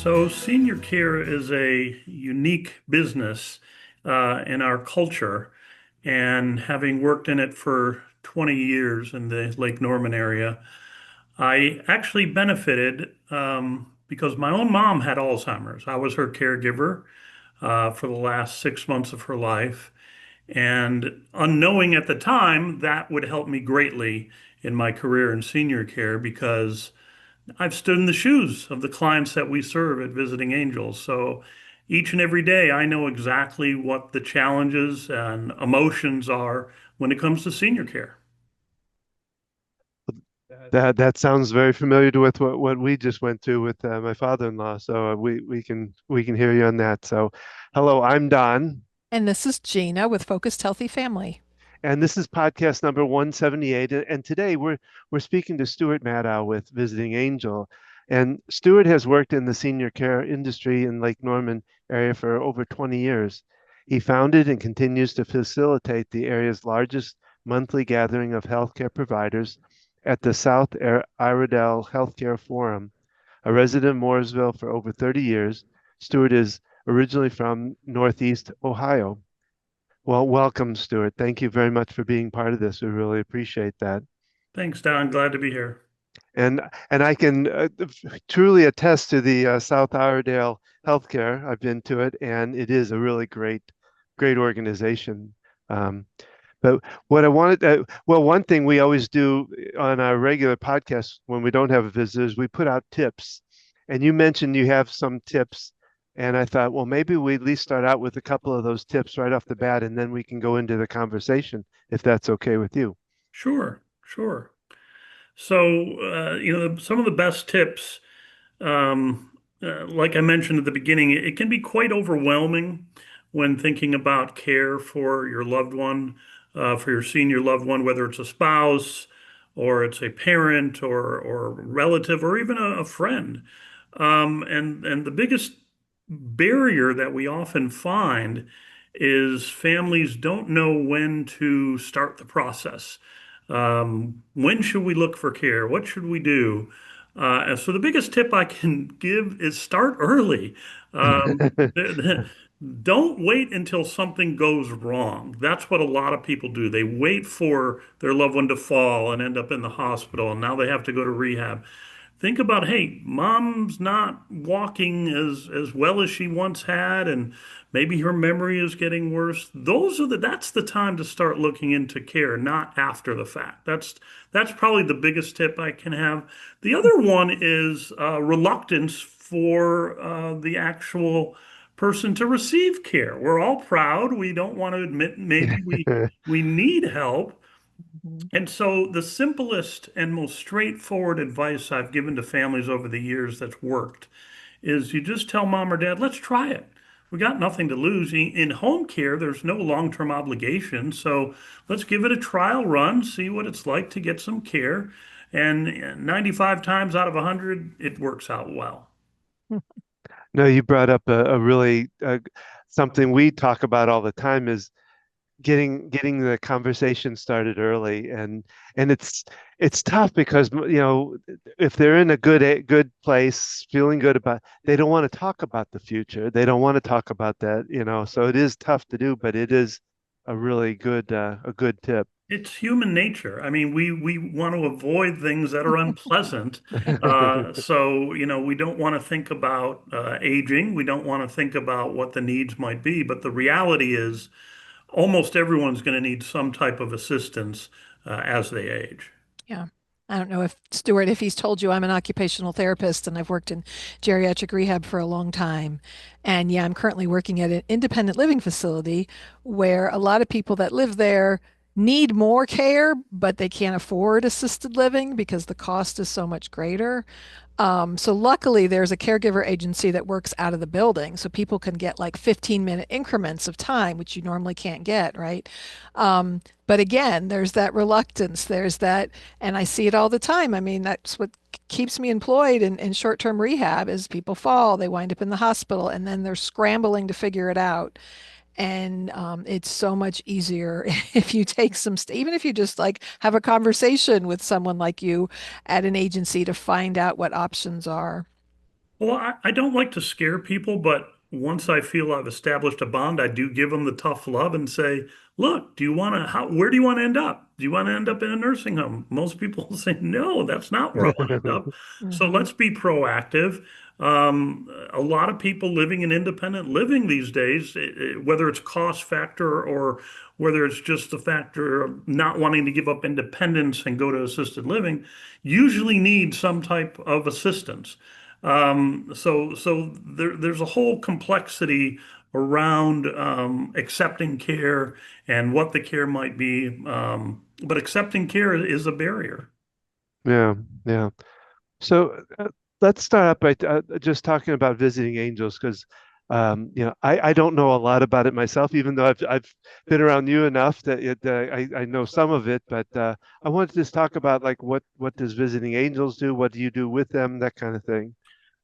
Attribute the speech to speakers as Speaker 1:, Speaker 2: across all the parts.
Speaker 1: So, senior care is a unique business in our culture. And having worked in it for 20 years in the Lake Norman area, I actually benefited because my own mom had Alzheimer's. I was her caregiver for the last 6 months of her life. And unknowing at the time, that would help me greatly in my career in senior care because I've stood in the shoes of the clients that we serve at Visiting Angels. So each and every day, I know exactly what the challenges and emotions are when it comes to senior care.
Speaker 2: That sounds very familiar to with what we just went through with my father-in-law. So we can hear you on that. So, hello, I'm Don,
Speaker 3: And this is Gina with Focused Healthy Family.
Speaker 2: and this is podcast number 178. And today we're speaking to Stuart Madow with Visiting Angel. And Stuart has worked in the senior care industry in Lake Norman area for over 20 years. He founded and continues to facilitate the area's largest monthly gathering of healthcare providers at the South Iredell Healthcare Forum. A resident of Mooresville for over 30 years, Stuart is originally from Northeast Ohio. Well, welcome, Stuart. Thank you very much for being part of this. We really appreciate that.
Speaker 1: Thanks, Don. Glad to be here.
Speaker 2: And and I can truly attest to the South Iredale Healthcare. I've been to it, and it is a really great organization. Um, but what I wanted, well, one thing we always do on our regular podcast when we don't have visitors, we put out tips. And you mentioned you have some tips, and I thought, well, maybe we at least start out with a couple of those tips right off the bat, and then we can go into the conversation if that's okay with you.
Speaker 1: Sure, sure. So, some of the best tips, like I mentioned at the beginning, it can be quite overwhelming when thinking about care for your loved one, for your senior loved one, whether it's a spouse or it's a parent or relative or even a friend. And the biggest barrier that we often find is families don't know when to start the process. When should we look for care? What should we do? And so the biggest tip I can give is start early. Don't wait until something goes wrong. That's what a lot of people do. They wait for their loved one to fall and end up in the hospital, and now they have to go to rehab. Think about, hey, mom's not walking as well as she once had, and maybe her memory is getting worse. That's the time to start looking into care, not after the fact. That's probably the biggest tip I can have. The other one is reluctance for the actual person to receive care. We're all proud. We don't want to admit maybe we need help.
Speaker 3: Mhm.
Speaker 1: And so, the simplest and most straightforward advice I've given to families over the years that's worked is you just tell mom or dad, let's try it. We got nothing to lose. In home care, there's no long-term obligation. So let's give it a trial run, see what it's like to get some care. And 95 times out of 100, it works out well.
Speaker 2: No, you brought up a really something we talk about all the time is getting the conversation started early, and it's tough because if they're in a good place, feeling good about, they don't want to talk about the future. They don't want to talk about that, so it is tough to do, but it is a really good tip.
Speaker 1: It's human nature. I mean, we want to avoid things that are unpleasant. So, we don't want to think about aging. We don't want to think about what the needs might be. But the reality is, almost everyone's going to need some type of assistance as they age.
Speaker 3: Yeah. I don't know if Stuart, if he's told you I'm an occupational therapist and I've worked in geriatric rehab for a long time. And yeah, I'm currently working at an independent living facility where a lot of people that live there need more care, but they can't afford assisted living because the cost is so much greater. So luckily there's a caregiver agency that works out of the building, so people can get like 15-minute increments of time, which you normally can't get, right? But again, there's that reluctance, there's that, and I see it all the time. I mean, that's what keeps me employed in short-term rehab is people fall, they wind up in the hospital, and then they're scrambling to figure it out. And it's so much easier if you take even if you just like have a conversation with someone like you at an agency to find out what options are.
Speaker 1: Well, I don't like to scare people, but once I feel I've established a bond, I do give them the tough love and say, look, where do you want to end up? Do you want to end up in a nursing home? Most people say, no, that's not where I want to end up. So
Speaker 3: Hmm.
Speaker 1: let's be proactive. A lot of people living in independent living these days, whether it's cost factor or whether it's just the factor of not wanting to give up independence and go to assisted living, usually need some type of assistance. There's a whole complexity around accepting care and what the care might be. But accepting care is a barrier.
Speaker 2: Yeah, yeah. So let's start up by just talking about visiting angels because I don't know a lot about it myself, even though I've been around you enough that I know some of it. But I wanted to just talk about like what does visiting angels do? What do you do with them? That kind of thing.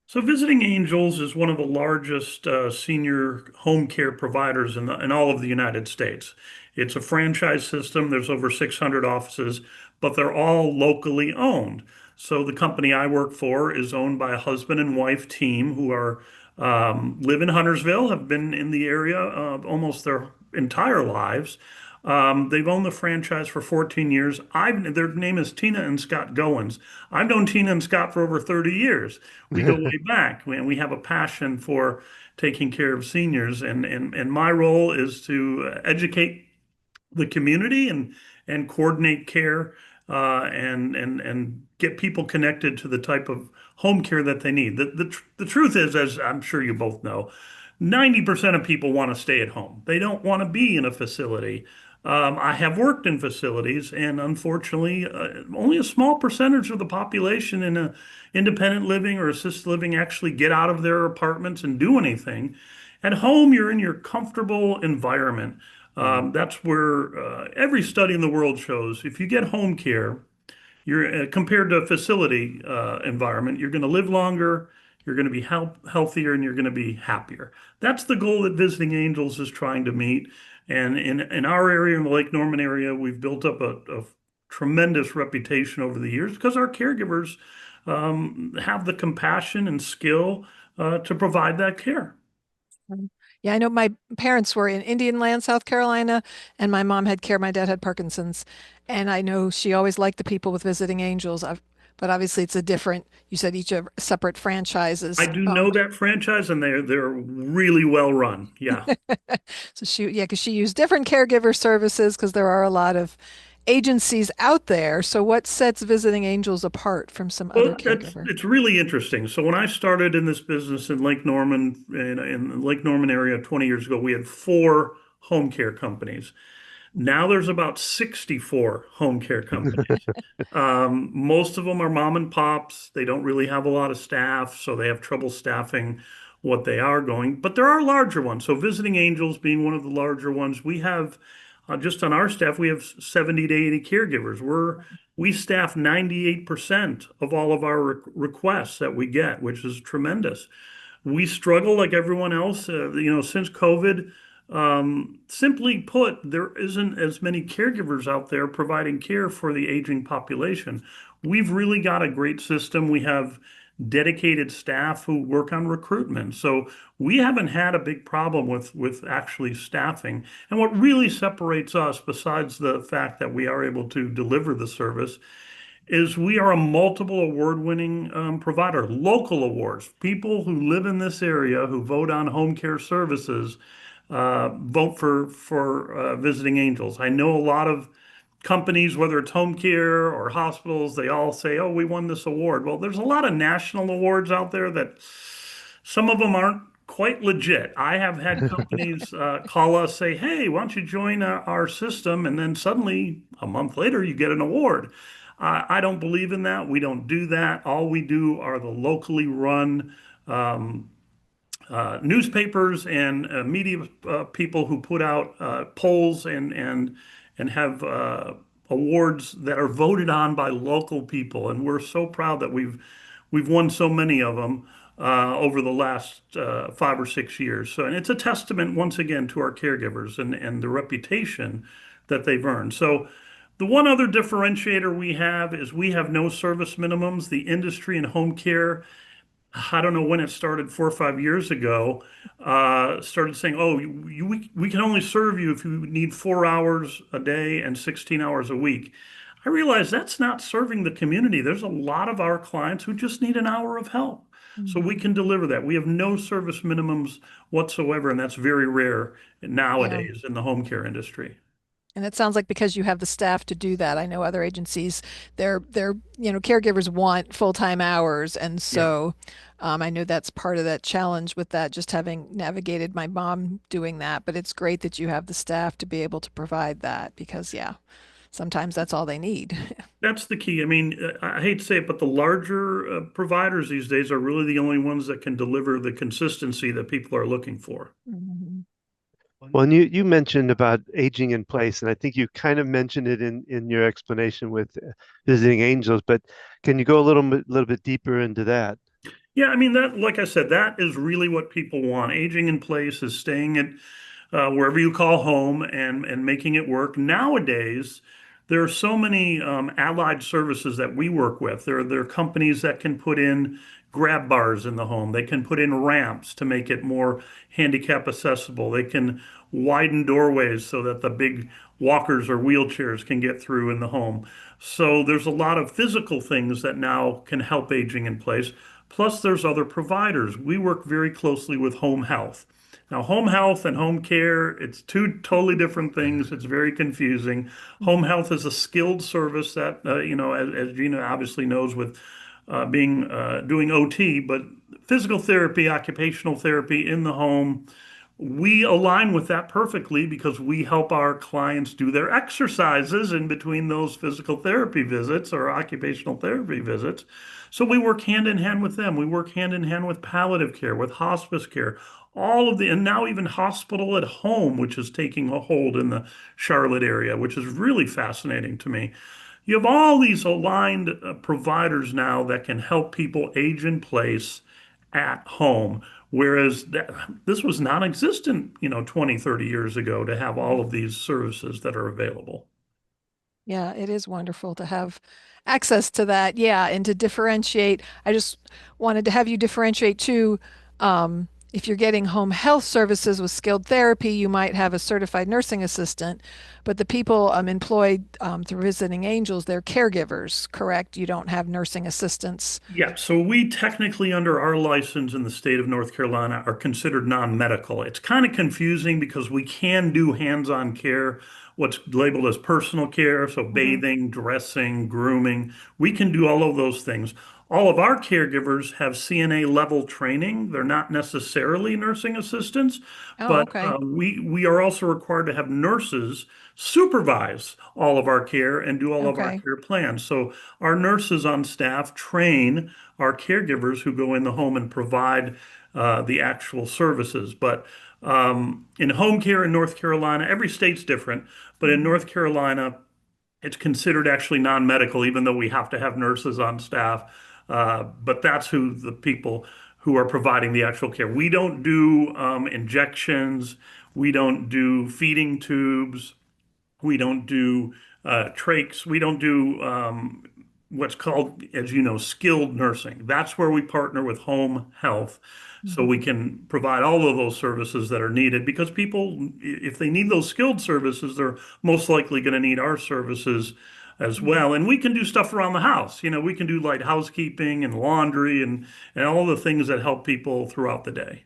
Speaker 1: So, Visiting Angels is one of the largest senior home care providers in all of the United States. It's a franchise system. There's over 600 offices, but they're all locally owned. So, the company I work for is owned by a husband and wife team who are live in Huntersville, have been in the area almost their entire lives. They've owned the franchise for 14 years. Their name is Tina and Scott Goins. I've known Tina and Scott for over 30 years. We go way back, and we have a passion for taking care of seniors. And my role is to educate the community and coordinate care and get people connected to the type of home care that they need. The truth is, as I'm sure you both know, 90% of people want to stay at home. They don't want to be in a facility. I have worked in facilities, and unfortunately, only a small percentage of the population in a independent living or assisted living actually get out of their apartments and do anything. At home, you're in your comfortable environment.
Speaker 2: Mm.
Speaker 1: That's where every study in the world shows if you get home care, you're compared to a facility environment, you're going to live longer, you're going to be healthier, and you're going to be happier. That's the goal that Visiting Angels is trying to meet. And in our area, in the Lake Norman area, we've built up a tremendous reputation over the years because our caregivers have the compassion and skill to provide that care.
Speaker 3: Yeah, I know my parents were in Indian Land, South Carolina, and my mom had care. My dad had Parkinson's, and I know she always liked the people with visiting angels. But obviously, it's a different. You said each of separate
Speaker 1: I
Speaker 3: franchises
Speaker 1: do know
Speaker 3: owned.
Speaker 1: that franchise, and they're really well run. Yeah.
Speaker 3: So yeah, because she used different caregiver services because there are a lot of agencies out there. So what sets visiting angels apart from some other
Speaker 1: Well, that's
Speaker 3: caregiver?
Speaker 1: it's really interesting. So when I started in this business in Lake Norman, in the Lake Norman area 20 years ago, we had four home care companies. Now there's about 64 home care companies. Most of them are mom and pops. They don't really have a lot of staff, so they have trouble staffing what they are going. But there are larger ones. So Visiting Angels being one of the larger ones, we have just on our staff, we have 70 to 80 caregivers. We staff 98% of all of our requests that we get, which is tremendous. We struggle like everyone else, since COVID. Simply put, there isn't as many caregivers out there providing care for the aging population. We've really got a great system. We have dedicated staff who work on recruitment. So we haven't had a big problem with actually staffing. And what really separates us, besides the fact that we are able to deliver the service, is we are a multiple award-winning provider, local awards. People who live in this area who vote on home care services vote for Visiting Angels. I know a lot of companies, whether it's home care or hospitals, they all say, "Oh, we won this award." Well, there's a lot of national awards out there that some of them aren't quite legit. I have had companies call us, say, "Hey, why don't you join our system?" And then suddenly, a month later, you get an award. I don't believe in that. We don't do that. All we do are the locally run newspapers and media people who put out polls and have awards that are voted on by local people. And we're so proud that we've won so many of them over the last 5 or 6 years. So, and it's a testament once again to our caregivers and the reputation that they've earned. So. The one other differentiator we have is we have no service minimums. The industry in home care I don't know when it started, 4 or 5 years ago, started saying, "Oh, we can only serve you if you need 4 hours a day and 16 hours a week." I realized that's not serving the community. There's a lot of our clients who just need an hour of help. So we
Speaker 3: Mhm.
Speaker 1: can deliver that. We have no service minimums whatsoever, and that's very rare
Speaker 3: Yeah.
Speaker 1: nowadays in the home care industry.
Speaker 3: And it sounds like because you have the staff to do that. I know other agencies, caregivers want full-time hours, and
Speaker 1: Yeah.
Speaker 3: so I know that's part of that challenge with that, just having navigated my mom doing that. But it's great that you have the staff to be able to provide that because, yeah, sometimes that's all they need.
Speaker 1: That's the key. I mean, I hate to say it, but the larger providers these days are really the only ones that can deliver the consistency that people are looking for.
Speaker 3: Mhm.
Speaker 2: Well, and you mentioned about aging in place, and I think you kind of mentioned it in your explanation with visiting angels, but can you go a little bit deeper into that?
Speaker 1: Yeah, I mean that, like I said, that is really what people want. Aging in place is staying at wherever you call home and making it work. Nowadays, there are so many allied services that we work with. There are companies that can put in grab bars in the home. They can put in ramps to make it more handicap accessible. They can widen doorways so that the big walkers or wheelchairs can get through in the home. So there's a lot of physical things that now can help aging in place. Plus, there's other providers. We work very closely with home health. Now, home health and home care, it's two totally different things. It's very confusing. Home
Speaker 3: Mhm.
Speaker 1: health is a skilled service that, as Gina obviously knows with being doing OT, but physical therapy, occupational therapy in the home, we align with that perfectly because we help our clients do their exercises in between those physical therapy visits or occupational therapy visits. So we work hand in hand with them. We work hand in hand with palliative care, with hospice care, and now even hospital at home, which is taking a hold in the Charlotte area, which is really fascinating to me. You have all these aligned providers now that can help people age in place at home. Whereas this was non-existent, 20, 30 years ago to have all of these services that are available.
Speaker 3: Yeah, it is wonderful to have access to that. Yeah, and to differentiate. I just wanted to have you differentiate too. If you're getting home health services with skilled therapy, you might have a certified nursing assistant, but the people employed through Visiting Angels, they're caregivers, correct? You don't have nursing assistants.
Speaker 1: Yeah, so we technically, under our license in the state of North Carolina, are considered non-medical. It's kind of confusing because we can do hands-on care, what's labeled as personal care, so
Speaker 3: Hmm.
Speaker 1: bathing, dressing, grooming. We can do all of those things. All of our caregivers have CNA level training. They're not necessarily nursing assistants,
Speaker 3: Oh,
Speaker 1: but
Speaker 3: okay.
Speaker 1: we are also required to have nurses supervise all of our care and do all of our
Speaker 3: Okay.
Speaker 1: care plans. So our nurses on staff train our caregivers who go in the home and provide the actual services. But in home care in North Carolina, every state's different, but in
Speaker 3: Mhm.
Speaker 1: North Carolina, it's considered actually non-medical, even though we have to have nurses on staff. But that's who the people who are providing the actual care. We don't do injections. We don't do feeding tubes. We don't do trachs. We don't do what's called, as you know, skilled nursing. That's where we partner with home health so we
Speaker 3: Mhm.
Speaker 1: can provide all of those services that are needed because people, if they need those skilled services, they're most likely going to need our services as
Speaker 3: Mhm.
Speaker 1: well. And we can do stuff around the house. We can do light housekeeping and laundry and all the things that help people throughout the day.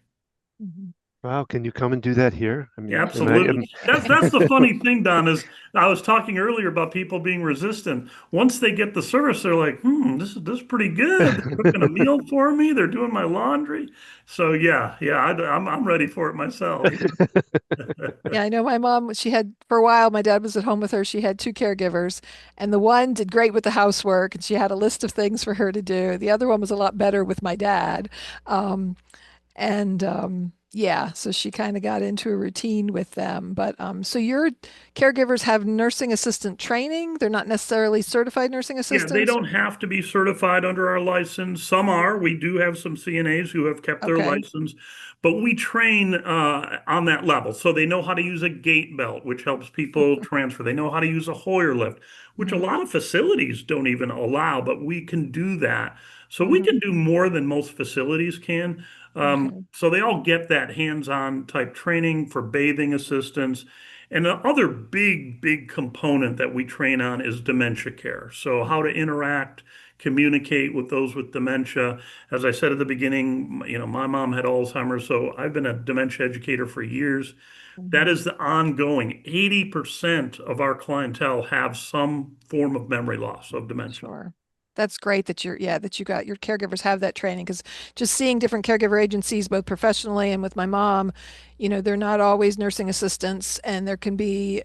Speaker 3: Mhm.
Speaker 2: Wow, can you come and do that here? I
Speaker 1: Yeah,
Speaker 2: mean,
Speaker 1: absolutely. That's the funny thing, Don, is I was talking earlier about people being resistant. Once they get the service, they're like, this is pretty good. They're cooking a meal for me. They're doing my laundry. So yeah, I'm ready for it myself.
Speaker 3: Yeah, I know my mom, she had, for a while, my dad was at home with her. She had two caregivers, and the one did great with the housework, and she had a list of things for her to do. The other one was a lot better with my dad. Um, yeah, so she kind of got into a routine with them. But so your caregivers have nursing assistant training? They're not necessarily certified nursing
Speaker 1: Yeah, they
Speaker 3: assistants?
Speaker 1: don't have to be certified under our license. Some are. We do have some CNAs who have kept their
Speaker 3: Okay.
Speaker 1: license, but we train on that level. So they know how to use a gait belt, which helps people transfer. They know how to use a Hoyer lift, which a
Speaker 3: Mhm.
Speaker 1: lot of facilities don't even allow, but we can do that. So we
Speaker 3: Hmm.
Speaker 1: can do more than most facilities can.
Speaker 3: Okay.
Speaker 1: So they all get that hands-on type training for bathing assistance. And the other big component that we train on is dementia care. So how to interact, communicate with those with dementia. As I said at the beginning, my mom had Alzheimer's, so I've been a dementia educator for years. That
Speaker 3: Hmm.
Speaker 1: is the ongoing. 80% of our clientele have some form of memory loss of dementia.
Speaker 3: Sure. That's great that that you got your caregivers have that training because just seeing different caregiver agencies, both professionally and with my mom, they're not always nursing assistants, and there can be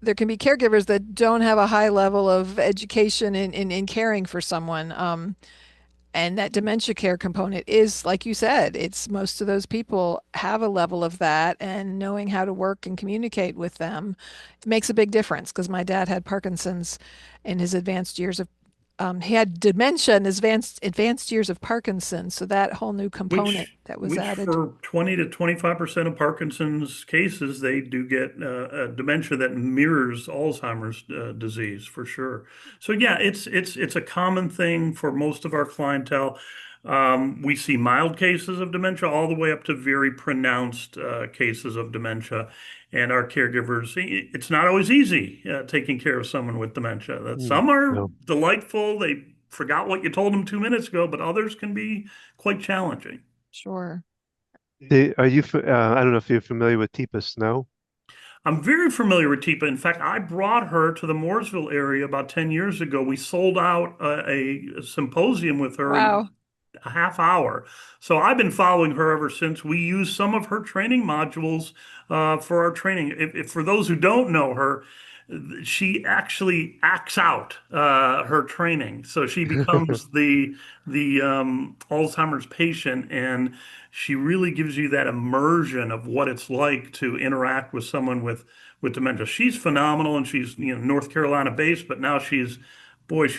Speaker 3: caregivers that don't have a high level of education in caring for someone. And that dementia care component is, like you said, it's most of those people have a level of that, and knowing how to work and communicate with them makes a big difference. Because my dad had Parkinson's in his advanced years of, he had dementia in his advanced years of Parkinson's. So that whole new component that was
Speaker 1: Which
Speaker 3: added.
Speaker 1: for 20 to 25% of Parkinson's cases, they do get a dementia that mirrors Alzheimer's disease for sure. So yeah, it's a common thing for most of our clientele. We see mild cases of dementia all the way up to very pronounced cases of dementia. And our caregivers, it's not always easy taking care of someone with dementia. That
Speaker 2: Mm,
Speaker 1: some are
Speaker 2: no.
Speaker 1: delightful. They forgot what you told them 2 minutes ago, but others can be quite challenging.
Speaker 3: Sure.
Speaker 2: I don't know if you're familiar with Teepa Snow.
Speaker 1: I'm very familiar with Teepa. In fact, I brought her to the Mooresville area about 10 years ago. We sold out a symposium with her in
Speaker 3: Wow.
Speaker 1: a half hour. So I've been following her ever since. We use some of her training modules for our training. If for those who don't know her, she actually acts out her training. So she becomes the Alzheimer's patient, and she really gives you that immersion of what it's like to interact with someone with dementia. She's phenomenal, and she's North Carolina based, but now she's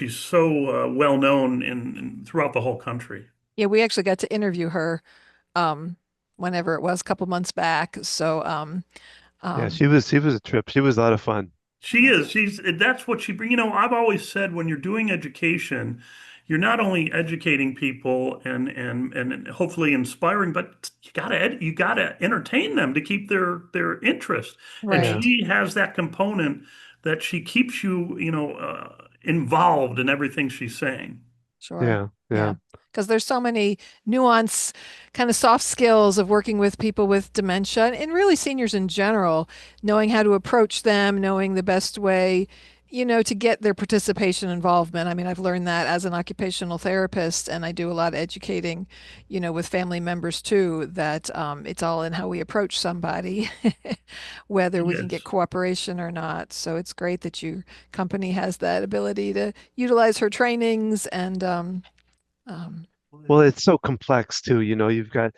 Speaker 1: so well known throughout the whole country.
Speaker 3: Yeah, we actually got to interview her um, whenever it was, a couple months back. So,
Speaker 2: Yeah,
Speaker 3: um,
Speaker 2: she was a trip. She was a lot of fun.
Speaker 1: She is. That's what she, I've always said when you're doing education, you're not only educating people and hopefully inspiring, but you gotta entertain them to keep their interest. And
Speaker 2: Yeah,
Speaker 3: right.
Speaker 1: she has that component that she keeps you, involved in everything she's saying.
Speaker 3: Sure.
Speaker 2: yeah,
Speaker 3: Yeah.
Speaker 2: yeah.
Speaker 3: Because there's so many nuance, kind of soft skills of working with people with dementia and really seniors in general, knowing how to approach them, knowing the best way, to get their participation involvement. I mean, I've learned that as an occupational therapist, and I do a lot of educating, with family members too, that it's all in how we approach somebody, whether we can get
Speaker 1: Yes.
Speaker 3: cooperation or not. So it's great that your company has that ability to utilize her trainings and um,
Speaker 2: Well, it's so complex too. You've got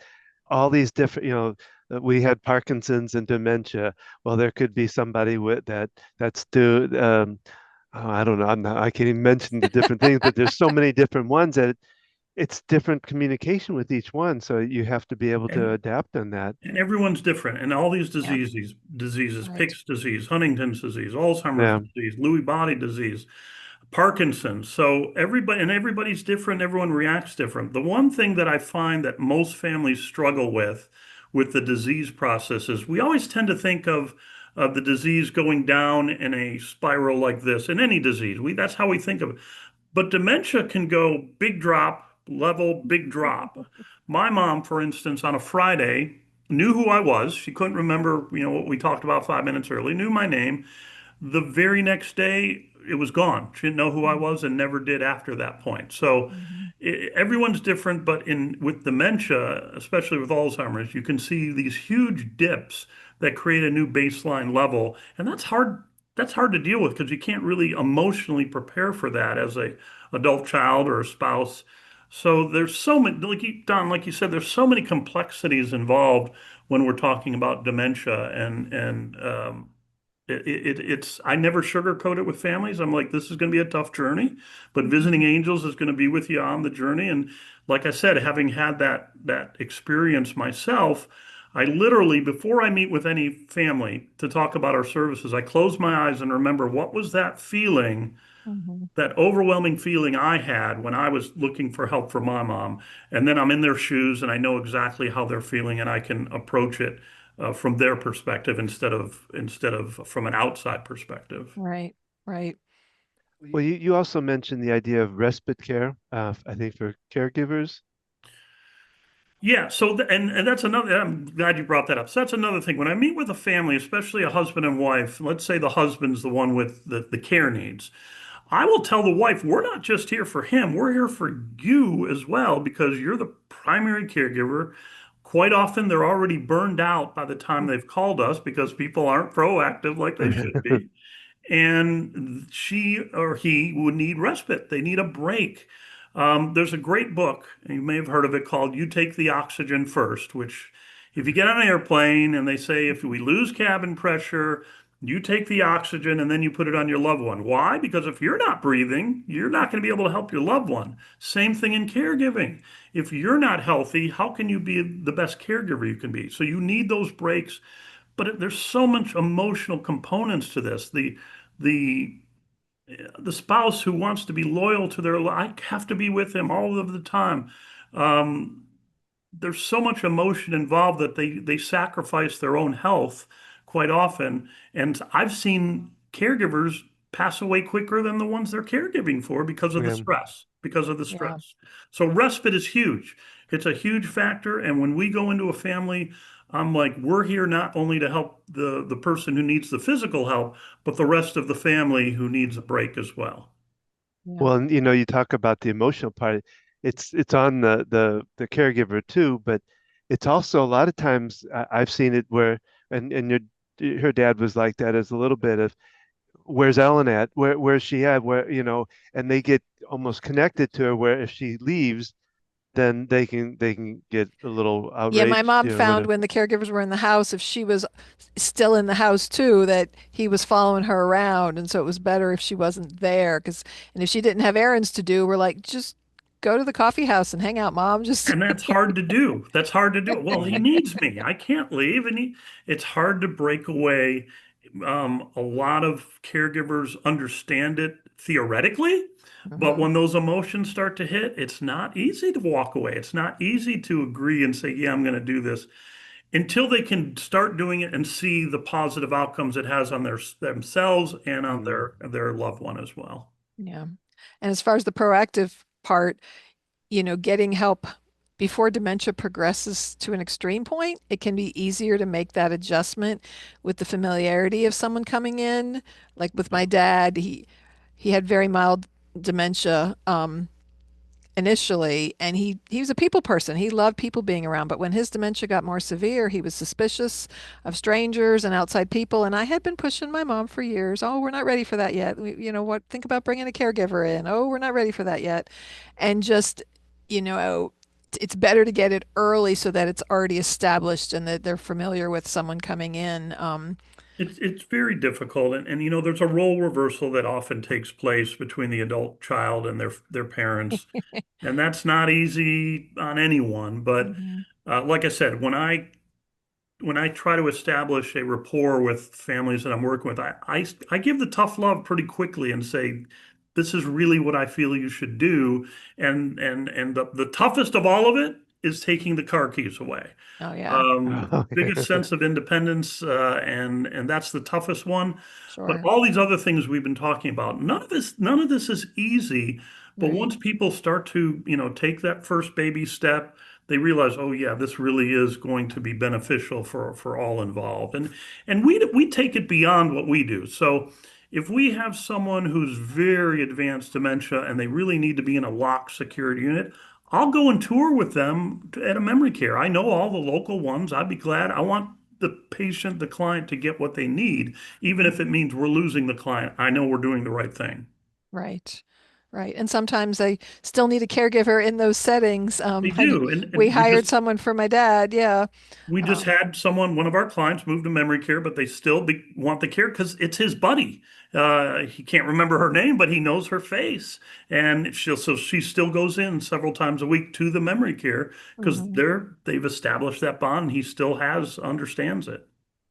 Speaker 2: all these different, we had Parkinson's and dementia. Well, there could be somebody with that's do I don't know. I can't even mention the different things, but there's so many different ones that it's different communication with each one. So you have to be able to
Speaker 1: And
Speaker 2: adapt on that.
Speaker 1: and everyone's different. And all these
Speaker 3: yeah,
Speaker 1: diseases,
Speaker 3: right.
Speaker 1: Pick's disease, Huntington's disease, Alzheimer's
Speaker 2: Yeah.
Speaker 1: disease, Lewy body disease, Parkinson's. So everybody's different. Everyone reacts different. The one thing that I find that most families struggle with the disease process is we always tend to think of the disease going down in a spiral like this in any disease. That's how we think of it. But dementia can go big drop, level, big drop. My mom, for instance, on a Friday knew who I was. She couldn't remember, what we talked about 5 minutes early, knew my name. The very next day, it was gone. She didn't know who I was and never did after that point. So
Speaker 3: Mhm.
Speaker 1: everyone's different, but in with dementia, especially with Alzheimer's, you can see these huge dips that create a new baseline level, and that's hard. That's hard to deal with because you can't really emotionally prepare for that as a adult child or a spouse. So there's so many, Don, like you said, there's so many complexities involved when we're talking about dementia, and it's I never sugarcoat it with families. I'm like, this is going to be a tough journey, but visiting
Speaker 3: Mhm.
Speaker 1: angels is going to be with you on the journey. And like I said, having had that experience myself, I literally, before I meet with any family to talk about our services, I close my eyes and remember what was that feeling
Speaker 3: Mhm.
Speaker 1: That overwhelming feeling I had when I was looking for help for my mom. And then I'm in their shoes and I know exactly how they're feeling and I can approach it from their perspective instead of from an outside perspective.
Speaker 3: Right, right.
Speaker 2: Well, you also mentioned the idea of respite care, I think for caregivers.
Speaker 1: Yeah, so and that's another. I'm glad you brought that up. So that's another thing. When I meet with a family, especially a husband and wife, let's say the husband's the one with the care needs, I will tell the wife, we're not just here for him, we're here for you as well because you're the primary caregiver. Quite often, they're already burned out by the time they've called us because people aren't proactive like they should be. And she or he would need respite. They need a break. There's a great book, and you may have heard of it, called You Take the Oxygen First, which, if you get on an airplane and they say, if we lose cabin pressure, you take the oxygen and then you put it on your loved one. Why? Because if you're not breathing, you're not going to be able to help your loved one. Same thing in caregiving. If you're not healthy, how can you be the best caregiver you can be? So you need those breaks, but there's so much emotional components to this. The the spouse who wants to be loyal to their, I have to be with them all of the time. Um, there's so much emotion involved that they sacrifice their own health quite often. And I've seen caregivers pass away quicker than the ones they're caregiving for because of the
Speaker 2: Yeah.
Speaker 1: stress, because of the
Speaker 3: Yeah.
Speaker 1: stress. So respite is huge. It's a huge factor. And when we go into a family, I'm like, we're here not only to help the person who needs the physical help, but the rest of the family who needs a break as well.
Speaker 3: Yeah.
Speaker 2: Well, and you talk about the emotional part. It's on the caregiver too, but it's also a lot of times I've seen it where and her dad was like that as a little bit of where's Ellen at? Where's she at? And they get almost connected to her where if she leaves, then they can get a little
Speaker 3: Yeah, my
Speaker 2: outraged,
Speaker 3: mom found
Speaker 2: whatever.
Speaker 3: when the caregivers were in the house, if she was still in the house too, that he was following her around. And so it was better if she wasn't there. And if she didn't have errands to do, we're like, just go to the coffee house and hang out, mom. Just,
Speaker 1: And that's hard to do. That's hard to do. Well, he needs me. I can't leave. It's hard to break away. A lot of caregivers understand it theoretically, but
Speaker 3: Mhm.
Speaker 1: when those emotions start to hit, it's not easy to walk away. It's not easy to agree and say, yeah, I'm going to do this until they can start doing it and see the positive outcomes it has on themselves and on
Speaker 2: Mm,
Speaker 1: their loved one as well.
Speaker 3: Yeah. And as far as the proactive part, getting help before dementia progresses to an extreme point, it can be easier to make that adjustment with the familiarity of someone coming in. Like with my dad, he had very mild dementia initially, and he was a people person. He loved people being around, but when his dementia got more severe, he was suspicious of strangers and outside people. And I had been pushing my mom for years. Oh, we're not ready for that yet. What? Think about bringing a caregiver in. Oh, we're not ready for that yet. And just, you know, it's better to get it early so that it's already established and that they're familiar with someone coming in.
Speaker 1: It's very difficult, and there's a role reversal that often takes place between the adult child and their parents, and that's not easy on anyone. But
Speaker 3: Mhm.
Speaker 1: like I said, when I try to establish a rapport with families that I'm working with, I give the tough love pretty quickly and say, this is really what I feel you should do, and the toughest of all of it is taking the car keys away.
Speaker 3: Oh yeah,
Speaker 1: Biggest sense of independence, and that's the toughest one. But
Speaker 3: sure.
Speaker 1: all these other things we've been talking about, none of this is easy. But
Speaker 3: Right.
Speaker 1: once people start to, take that first baby step, they realize, oh yeah, this really is going to be beneficial for all involved. And we take it beyond what we do. So if we have someone who's very advanced dementia and they really need to be in a locked secured unit, I'll go and tour with them at a memory care. I know all the local ones. I'd be glad. I want the patient, the client to get what they need, even if it means we're losing the client. I know we're doing the right thing.
Speaker 3: Right. Right. And sometimes I still need a caregiver in those settings.
Speaker 1: They do.
Speaker 3: We
Speaker 1: And we
Speaker 3: hired
Speaker 1: just
Speaker 3: someone for my dad. Yeah.
Speaker 1: We just
Speaker 3: Um,
Speaker 1: had one of our clients move to memory care, but they still want the care because it's his buddy. He can't remember her name, but he knows her face. And so she still goes in several times a week to the memory care because
Speaker 3: mhm.
Speaker 1: they've established that bond. And he still understands it.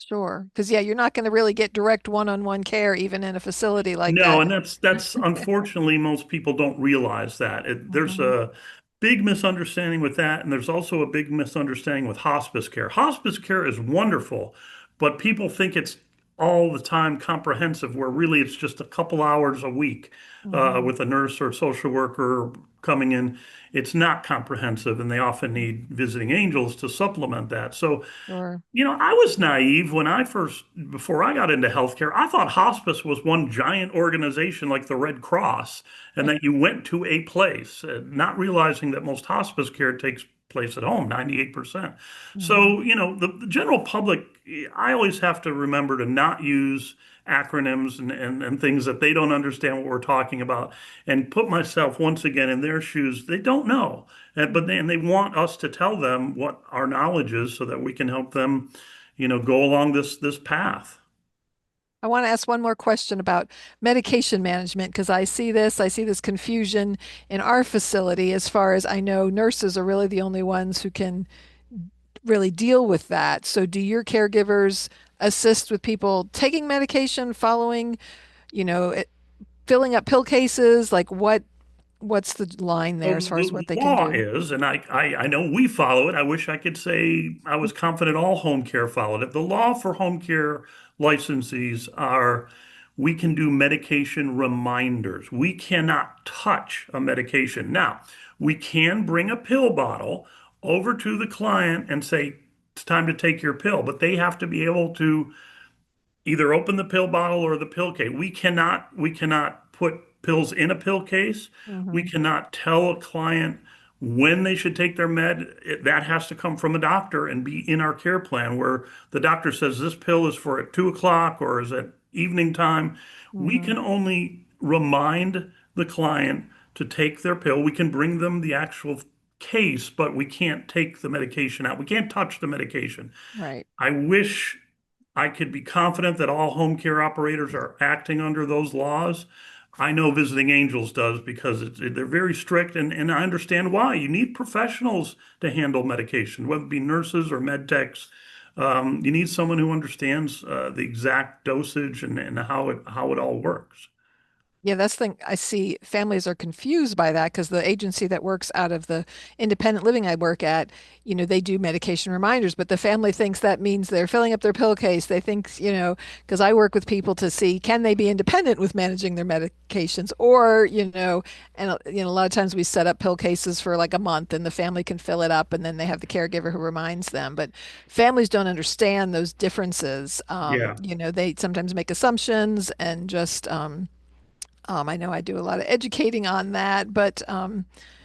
Speaker 3: Sure. Because, yeah, you're not going to really get direct one-on-one care even in a facility like
Speaker 1: No,
Speaker 3: that.
Speaker 1: and that's unfortunately most people don't realize that. There's
Speaker 3: Hmm.
Speaker 1: a big misunderstanding with that, and there's also a big misunderstanding with hospice care. Hospice care is wonderful, but people think it's all the time comprehensive, where really it's just a couple hours a week
Speaker 3: Hmm.
Speaker 1: with a nurse or social worker coming in. It's not comprehensive, and they often need visiting angels to supplement that. So
Speaker 3: Sure.
Speaker 1: I was naive when before I got into healthcare. I thought hospice was one giant organization like the Red Cross, and that you went to a place, not realizing that most hospice care takes place at home, 98%.
Speaker 3: Hmm.
Speaker 1: So, the general public, I always have to remember to not use acronyms and things that they don't understand what we're talking about, and put myself once again in their shoes. They don't know. And they want us to tell them what our knowledge is so that we can help them, go along this path.
Speaker 3: I want to ask one more question about medication management because I see this confusion in our facility as far as I know nurses are really the only ones who can really deal with that. So do your caregivers assist with people taking medication, following, you know, filling up pill cases? Like what's the line there
Speaker 1: Well,
Speaker 3: as far as
Speaker 1: the
Speaker 3: what they can
Speaker 1: law
Speaker 3: do?
Speaker 1: is, and I know we follow it. I wish I could say I was confident all home care followed it. The law for home care licensees are we can do medication reminders. We cannot touch a medication. Now, we can bring a pill bottle over to the client and say, it's time to take your pill, but they have to be able to either open the pill bottle or the pill case. We cannot put pills in a pill case. We
Speaker 3: Hmm.
Speaker 1: cannot tell a client when they should take their med. That has to come from a doctor and be in our care plan where the doctor says this pill is for at 2 o'clock or is at evening time. We
Speaker 3: Hmm.
Speaker 1: can only remind the client to take their pill. We can bring them the actual case, but we can't take the medication out. We can't touch the medication.
Speaker 3: Right.
Speaker 1: I wish I could be confident that all home care operators are acting under those laws. I know Visiting Angels does because they're very strict, and I understand why. You need professionals to handle medication, whether it be nurses or med techs. You need someone who understands the exact dosage and how it all works.
Speaker 3: Yeah, that's the thing. I see families are confused by that because the agency that works out of the independent living I work at, they do medication reminders, but the family thinks that means they're filling up their pill case. They think, because I work with people to see can they be independent with managing their medications or, and a lot of times we set up pill cases for like a month and the family can fill it up and then they have the caregiver who reminds them. But families don't understand those differences.
Speaker 1: Yeah.
Speaker 3: They sometimes make assumptions and just I know I do a lot of educating on that, but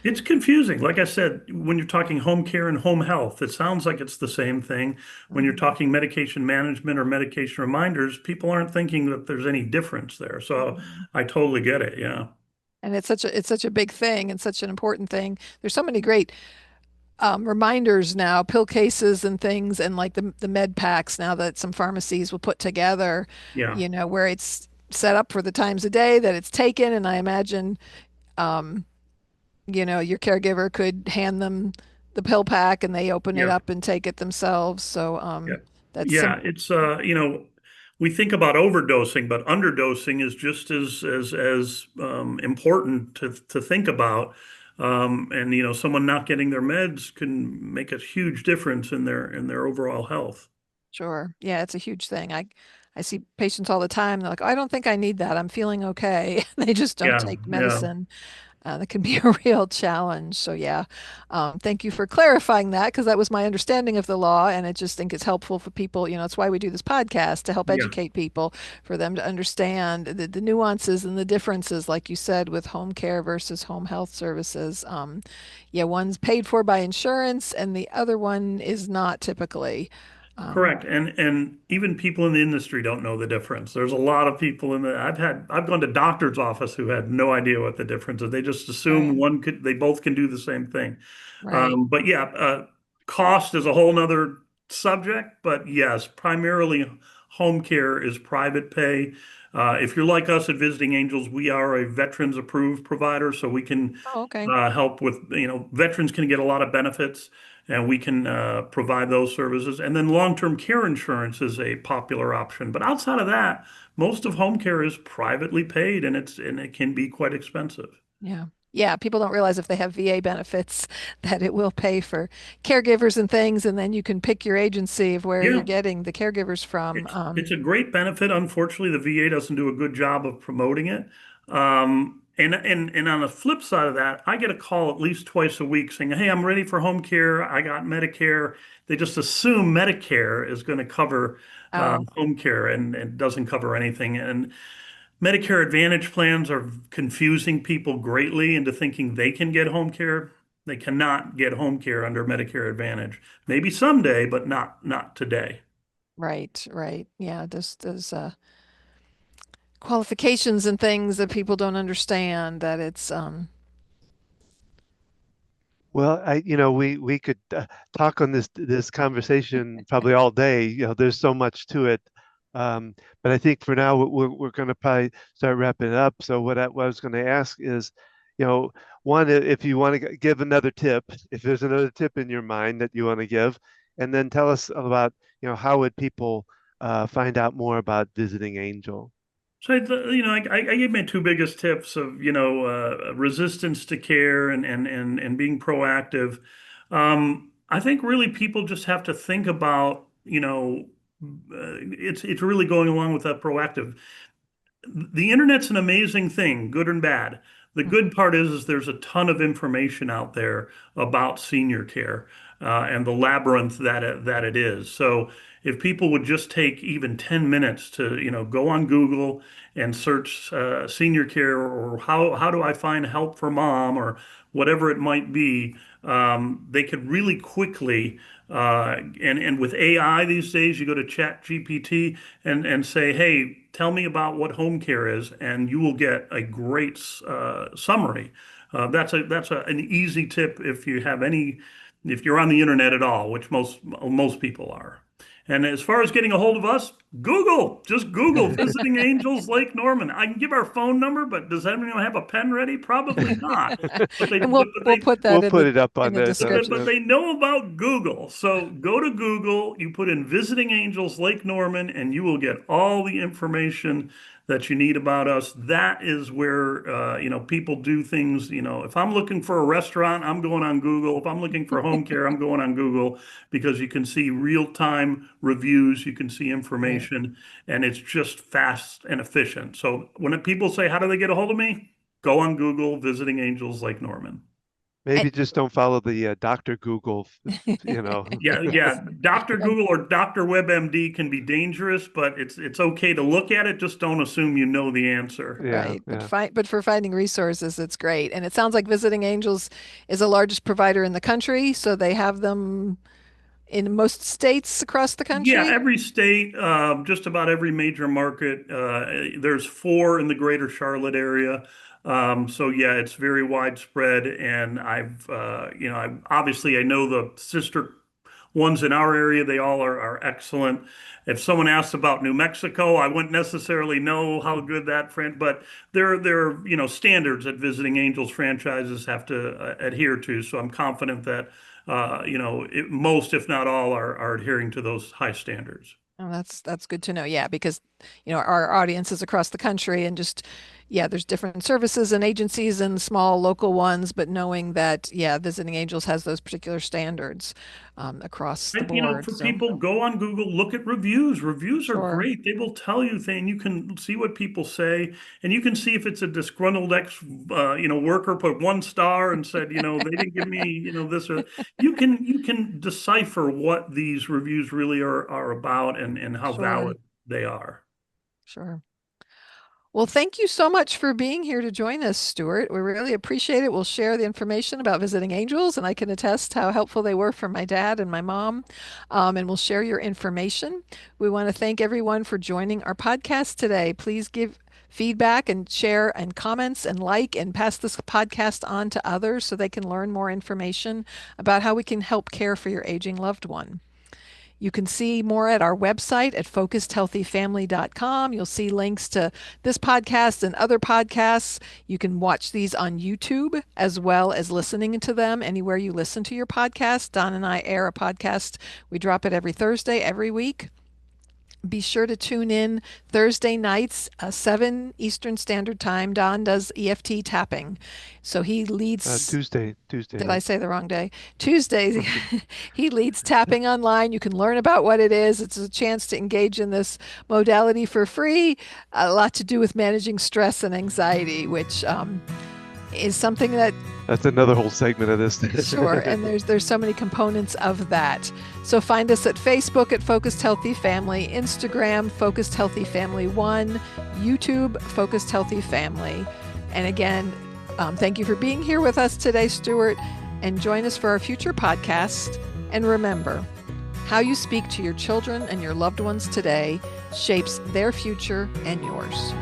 Speaker 1: It's confusing. Like I said, when you're talking home care and home health, it sounds like it's the same thing. When you're
Speaker 3: mhm,
Speaker 1: talking medication management or medication reminders, people aren't thinking that there's any difference there. So
Speaker 3: mhm.
Speaker 1: I totally get it. Yeah.
Speaker 3: And it's such a big thing and such an important thing. There's so many great reminders now, pill cases and things, and like the med packs now that some pharmacies will put together,
Speaker 1: Yeah.
Speaker 3: where it's set up for the times a day that it's taken. And I imagine, um, your caregiver could hand them the pill pack and they open it
Speaker 1: Yeah.
Speaker 3: up and take it themselves. So
Speaker 1: Yeah.
Speaker 3: that's
Speaker 1: Yeah.
Speaker 3: some
Speaker 1: It's we think about overdosing, but underdosing is just as important to think about. And someone not getting their meds can make a huge difference in their overall health.
Speaker 3: Sure. Yeah, it's a huge thing. I see patients all the time. They're like, I don't think I need that. I'm feeling okay. They just don't
Speaker 1: Yeah.
Speaker 3: take
Speaker 1: Yeah.
Speaker 3: medicine. That can be a real challenge. So yeah, thank you for clarifying that because that was my understanding of the law, and I just think it's helpful for people. That's why we do this podcast to help
Speaker 1: Yeah.
Speaker 3: educate people, for them to understand the nuances and the differences, like you said, with home care versus home health services. Yeah, one's paid for by insurance, and the other one is not typically. Um,
Speaker 1: Correct. And even people in the industry don't know the difference. There's a lot of people I've gone to doctor's office who had no idea what the difference is. They just assume
Speaker 3: right,
Speaker 1: they both can do the same thing.
Speaker 3: right.
Speaker 1: But yeah, cost is a whole nother subject. But yes, primarily home care is private pay. If you're like us at Visiting Angels, we are a veterans approved provider, so we can
Speaker 3: Oh, okay.
Speaker 1: help with, veterans can get a lot of benefits. and we can provide those services. And then long-term care insurance is a popular option. But outside of that, most of home care is privately paid, and it can be quite expensive.
Speaker 3: Yeah. Yeah, people don't realize if they have VA benefits that it will pay for caregivers and things, and then you can pick your agency of where you're
Speaker 1: Yeah.
Speaker 3: getting the caregivers from.
Speaker 1: It's a great benefit. Unfortunately, the VA doesn't do a good job of promoting it. And on the flip side of that, I get a call at least twice a week saying, "Hey, I'm ready for home care. I got Medicare." They just assume Medicare is going to cover
Speaker 3: Oh,
Speaker 1: home care, and it doesn't cover anything. And Medicare Advantage plans are confusing people greatly into thinking they can get home care. They cannot get home care under Medicare Advantage. Maybe someday, but not today.
Speaker 3: right, right. Yeah, there's qualifications and things that people don't understand that it's
Speaker 2: Well, we could talk on this conversation probably all day. There's so much to it. Um, but I think for now we're going to probably start wrapping it up. So what I was going to ask is, you know, one, if you want to give another tip, if there's another tip in your mind that you want to give, and then tell us about, how would people find out more about visiting Angel?
Speaker 1: So, I gave my two biggest tips of, resistance to care and being proactive. I think really people just have to think about, it's really going along with that proactive. The internet's an amazing thing, good and bad. The good part is there's a ton of information out there about senior care and the labyrinth that it is. So if people would just take even 10 minutes to, go on Google and search senior care or how do I find help for mom or whatever it might be, they could really quickly and with AI these days, you go to Chat GPT and say, "Hey, tell me about what home care is," and you will get a great summary. An easy tip if you're on the internet at all, which most people are. And as far as getting a hold of us, just Google visiting Angels Lake Norman. I can give our phone number, but does anyone have a pen ready? Probably not. But they,
Speaker 3: and
Speaker 1: but, but
Speaker 3: we'll
Speaker 1: they,
Speaker 3: put that
Speaker 2: We'll put it up
Speaker 3: in
Speaker 2: on
Speaker 3: the
Speaker 2: the,
Speaker 1: but
Speaker 3: description.
Speaker 1: they know about Google. So go to Google, you put in Visiting Angels Lake Norman, and you will get all the information that you need about us. That is where people do things. If I'm looking for a restaurant, I'm going on Google. If I'm looking for home care, I'm going on Google because you can see real-time reviews, you can see
Speaker 3: Right.
Speaker 1: information, and it's just fast and efficient. So when people say, "How do they get a hold of me?" Go on Google, Visiting Angels Lake Norman.
Speaker 3: And,
Speaker 2: maybe just don't follow the Dr. Google, you know.
Speaker 1: Yeah, yeah. Dr. Google or Dr. WebMD can be dangerous, but it's okay to look at it. Just don't assume you know the answer.
Speaker 2: Yeah,
Speaker 3: right.
Speaker 2: yeah.
Speaker 3: But for finding resources, it's great. And it sounds like Visiting Angels is the largest provider in the country, so they have them in most states across the
Speaker 1: Yeah,
Speaker 3: country.
Speaker 1: every state, just about every major market. There's four in the greater Charlotte area. So yeah, it's very widespread. And obviously I know the sister ones in our area. They all are excellent. If someone asks about New Mexico, I wouldn't necessarily know how good but there are standards that Visiting Angels franchises have to adhere to. So I'm confident that most, if not all, are adhering to those high standards.
Speaker 3: Oh, that's good to know. Yeah, because our audience is across the country and just yeah, there's different services and agencies and small local ones, but knowing that yeah, Visiting Angels has those particular standards across the
Speaker 1: And
Speaker 3: board.
Speaker 1: for
Speaker 3: So
Speaker 1: people, go on Google, look at reviews. Reviews are
Speaker 3: sure,
Speaker 1: great. They will tell you things. You can see what people say, and you can see if it's a disgruntled worker put 1 star and said, they didn't give me, this or you can decipher what these reviews really are about and how
Speaker 3: sure,
Speaker 1: valid they are.
Speaker 3: sure. Well, thank you so much for being here to join us, Stuart. We really appreciate it. We'll share the information about visiting angels, and I can attest how helpful they were for my dad and my mom. And we'll share your information. We want to thank everyone for joining our podcast today. Please give feedback and share and comments and like and pass this podcast on to others so they can learn more information about how we can help care for your aging loved one. You can see more at our website at focusedhealthyfamily.com. You'll see links to this podcast and other podcasts. You can watch these on YouTube as well as listening to them anywhere you listen to your podcast. Don and I air a podcast. We drop it every Thursday, every week. Be sure to tune in Thursday nights, 7 Eastern Standard Time. Don does EFT tapping. So he leads.
Speaker 2: Tuesday
Speaker 3: Did
Speaker 2: night.
Speaker 3: I say the wrong day? Tuesdays, he leads tapping online. You can learn about what it is. It's a chance to engage in this modality for free. A lot to do with managing stress and anxiety, which is something that
Speaker 2: That's another whole segment of this.
Speaker 3: sure, and there's so many components of that. So find us at Facebook at Focused Healthy Family, Instagram Focused Healthy Family 1, YouTube Focused Healthy Family. And again, thank you for being here with us today, Stuart, and join us for our future podcast. And remember, how you speak to your children and your loved ones today shapes their future and yours.